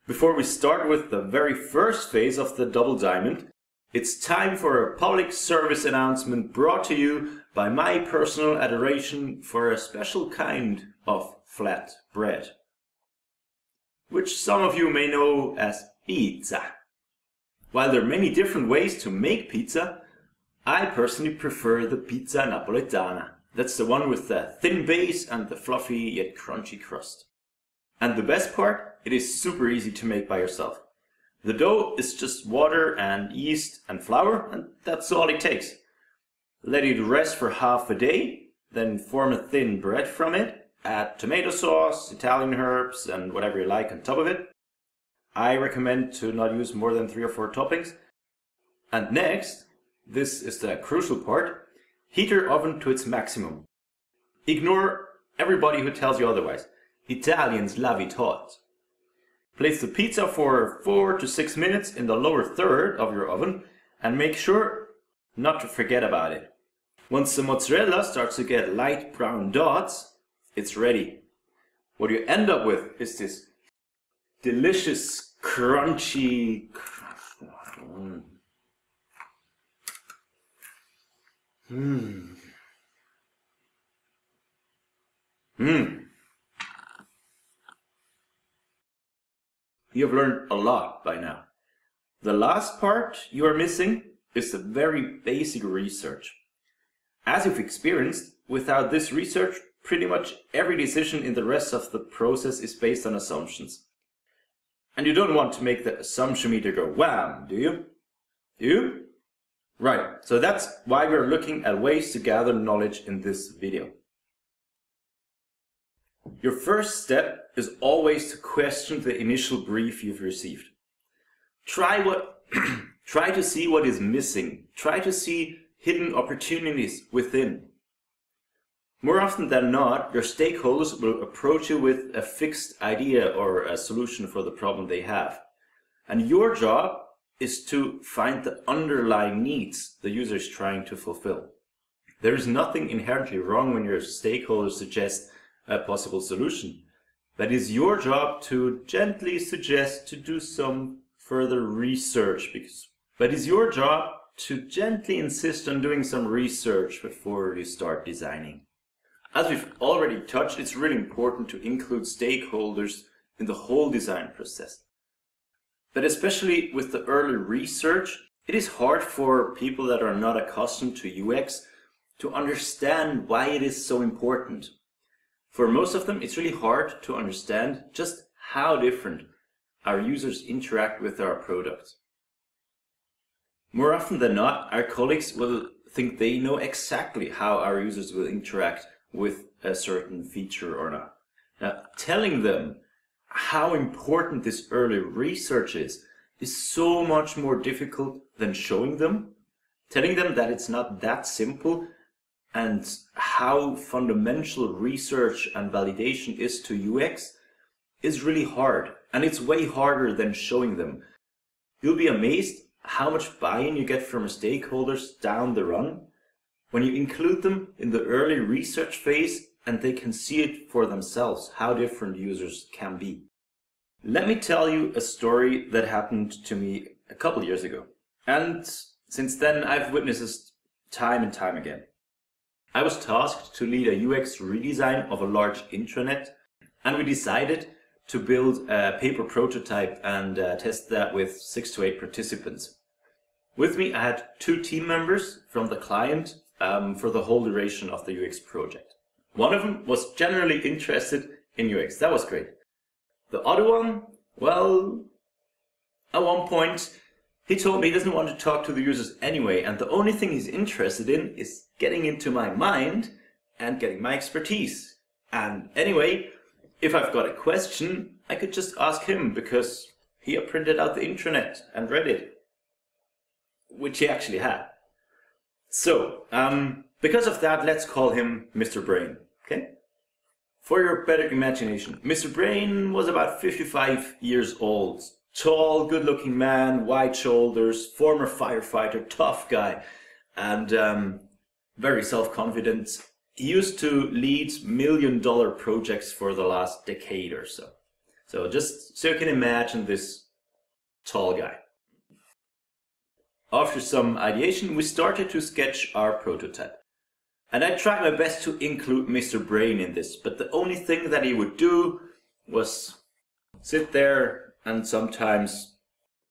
Before we start with the very first phase of the double diamond, it's time for a public service announcement brought to you by my personal adoration for a special kind of flat bread, which some of you may know as pizza. While there are many different ways to make pizza, I personally prefer the pizza napoletana. That's the one with the thin base and the fluffy yet crunchy crust. And the best part, it is super easy to make by yourself. The dough is just water and yeast and flour, and that's all it takes. Let it rest for half a day, then form a thin bread from it, add tomato sauce, Italian herbs and whatever you like on top of it. I recommend to not use more than 3 or 4 toppings. And next, this is the crucial part, heat your oven to its maximum. Ignore everybody who tells you otherwise. Italians love it hot. Place the pizza for 4 to 6 minutes in the lower third of your oven and make sure not to forget about it. Once the mozzarella starts to get light brown dots, it's ready. What you end up with is this delicious, crunchy... You have learned a lot by now. The last part you are missing is the very basic research. As you've experienced, without this research, pretty much every decision in the rest of the process is based on assumptions. And you don't want to make the assumption meter go wham, do you? Do you? Right, so that's why we're looking at ways to gather knowledge in this video. Your first step is always to question the initial brief you've received. Try to see what is missing. Try to see hidden opportunities within. More often than not, your stakeholders will approach you with a fixed idea or a solution for the problem they have. And your job is to find the underlying needs the user is trying to fulfill. There is nothing inherently wrong when your stakeholders suggest a possible solution. But it's your job to gently suggest to do some further research. But it's your job to gently insist on doing some research before you start designing. As we've already touched, it's really important to include stakeholders in the whole design process. But especially with the early research, it is hard for people that are not accustomed to UX to understand why it is so important. For most of them, it's really hard to understand just how different our users interact with our products. More often than not, our colleagues will think they know exactly how our users will interact with a certain feature or not. Now, telling them how important this early research is so much more difficult than showing them. Telling them that it's not that simple and how fundamental research and validation is to UX is really hard. And it's way harder than showing them. You'll be amazed how much buy-in you get from stakeholders down the run when you include them in the early research phase and they can see it for themselves, how different users can be. Let me tell you a story that happened to me a couple years ago. And since then, I've witnessed this time and time again. I was tasked to lead a UX redesign of a large intranet, and we decided to build a paper prototype and test that with 6 to 8 participants. With me, I had 2 team members from the client for the whole duration of the UX project. One of them was generally interested in UX. That was great. The other one, well, at one point, he told me he doesn't want to talk to the users anyway, and the only thing he's interested in is getting into my mind and getting my expertise. And anyway, if I've got a question, I could just ask him because he had printed out the intranet and read it, which he actually had. So, because of that, let's call him Mr. Brain, okay? For your better imagination, Mr. Brain was about 55 years old. Tall, good-looking man, wide shoulders, former firefighter, tough guy, and very self-confident. He used to lead million-dollar projects for the last decade or so. So just so you can imagine this tall guy. After some ideation, we started to sketch our prototype. And I tried my best to include Mr. Brain in this, but the only thing that he would do was sit there and sometimes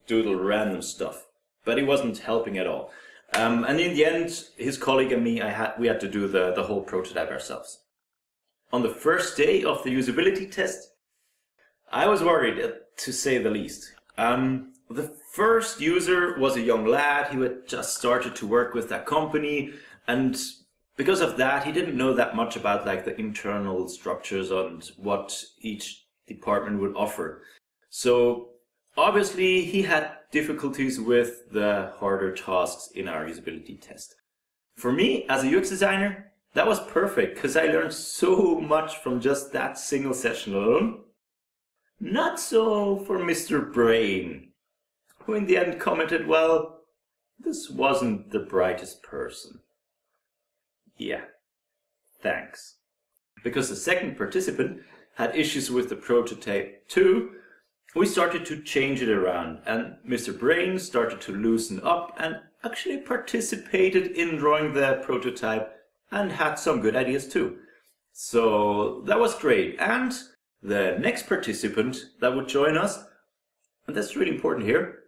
doodle random stuff. But he wasn't helping at all. And in the end, his colleague and me, we had to do the whole prototype ourselves. On the first day of the usability test, I was worried, to say the least. The first user was a young lad who had just started to work with that company, and because of that, he didn't know that much about like the internal structures and what each department would offer. So obviously he had difficulties with the harder tasks in our usability test. For me, as a UX designer, that was perfect because I learned so much from just that single session alone. Not so for Mr. Brain, who in the end commented, well, this wasn't the brightest person. Yeah, thanks. Because the second participant had issues with the prototype too, we started to change it around, and Mr. Brain started to loosen up and actually participated in drawing the prototype and had some good ideas too. So that was great. And the next participant that would join us, and that's really important here,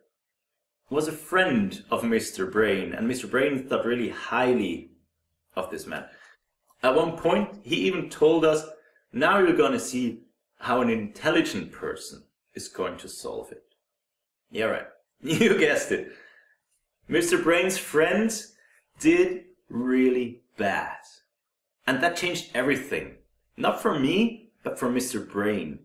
was a friend of Mr. Brain, and Mr. Brain thought really highly of this man. At one point, he even told us, now you're gonna see how an intelligent person is going to solve it. Yeah, right. You guessed it. Mr. Brain's friends did really bad. And that changed everything. Not for me, but for Mr. Brain.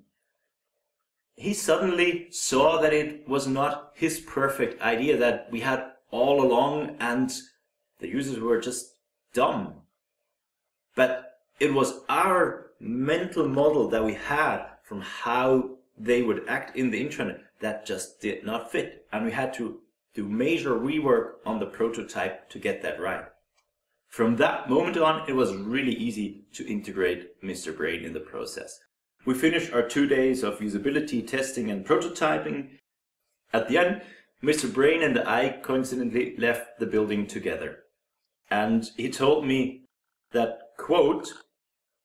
He suddenly saw that it was not his perfect idea that we had all along and the users were just dumb. But it was our mental model that we had from how they would act in the intranet that just did not fit. And we had to do major rework on the prototype to get that right. From that moment on, it was really easy to integrate Mr. Brain in the process. We finished our 2 days of usability testing and prototyping. At the end, Mr. Brain and I coincidentally left the building together. And he told me that, quote,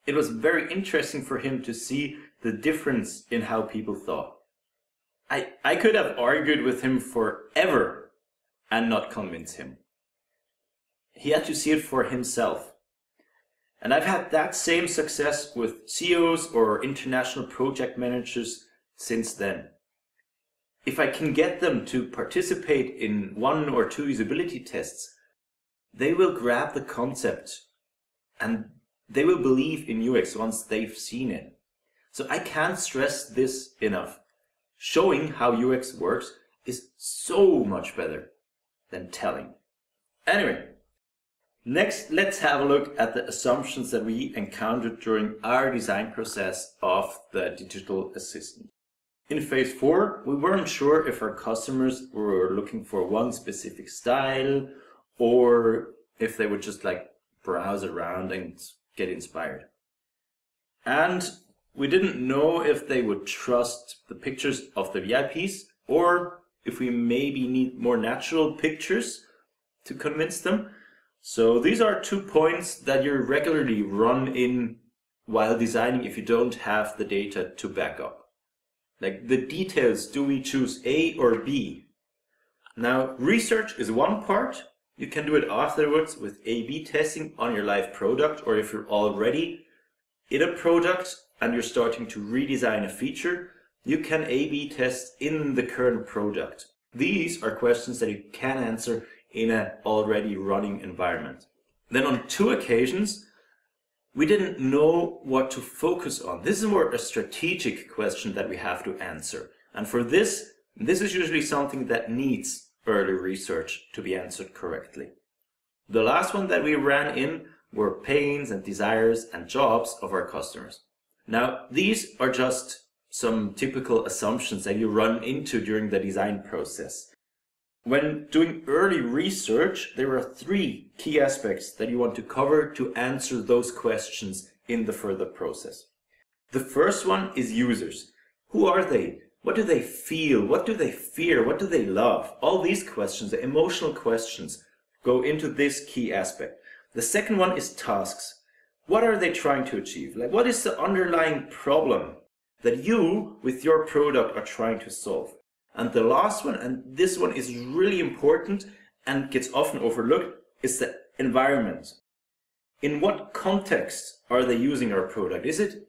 it was very interesting for him to see the difference in how people thought. I could have argued with him forever and not convince him. He had to see it for himself. And I've had that same success with CEOs or international project managers since then. If I can get them to participate in 1 or 2 usability tests, they will grab the concept and they will believe in UX once they've seen it. So I can't stress this enough. Showing how UX works is so much better than telling. Anyway, next let's have a look at the assumptions that we encountered during our design process of the digital assistant. In phase 4, we weren't sure if our customers were looking for one specific style or if they would just like browse around and get inspired. And we didn't know if they would trust the pictures of the VIPs or if we maybe need more natural pictures to convince them. So these are 2 points that you regularly run in while designing if you don't have the data to back up. Like the details, do we choose A or B? Now, research is one part. You can do it afterwards with A/B testing on your live product, or if you're already in a product and you're starting to redesign a feature, you can A/B test in the current product. These are questions that you can answer in an already running environment. Then on 2 occasions, we didn't know what to focus on. This is more a strategic question that we have to answer. And for this is usually something that needs early research to be answered correctly. The last one that we ran in were pains and desires and jobs of our customers. Now, these are just some typical assumptions that you run into during the design process. When doing early research, there are 3 key aspects that you want to cover to answer those questions in the further process. The first one is users. Who are they? What do they feel? What do they fear? What do they love? All these questions, the emotional questions, go into this key aspect. The second one is tasks. What are they trying to achieve? Like, what is the underlying problem that you, with your product, are trying to solve? And the last one, and this one is really important and gets often overlooked, is the environment. In what context are they using our product? Is it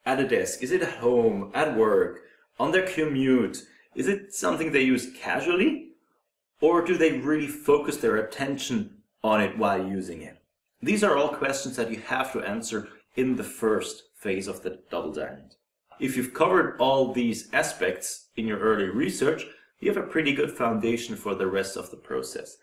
at a desk? Is it at home, at work, on their commute? Is it something they use casually? Or do they really focus their attention on it while using it? These are all questions that you have to answer in the first phase of the double diamond. If you've covered all these aspects in your early research, you have a pretty good foundation for the rest of the process.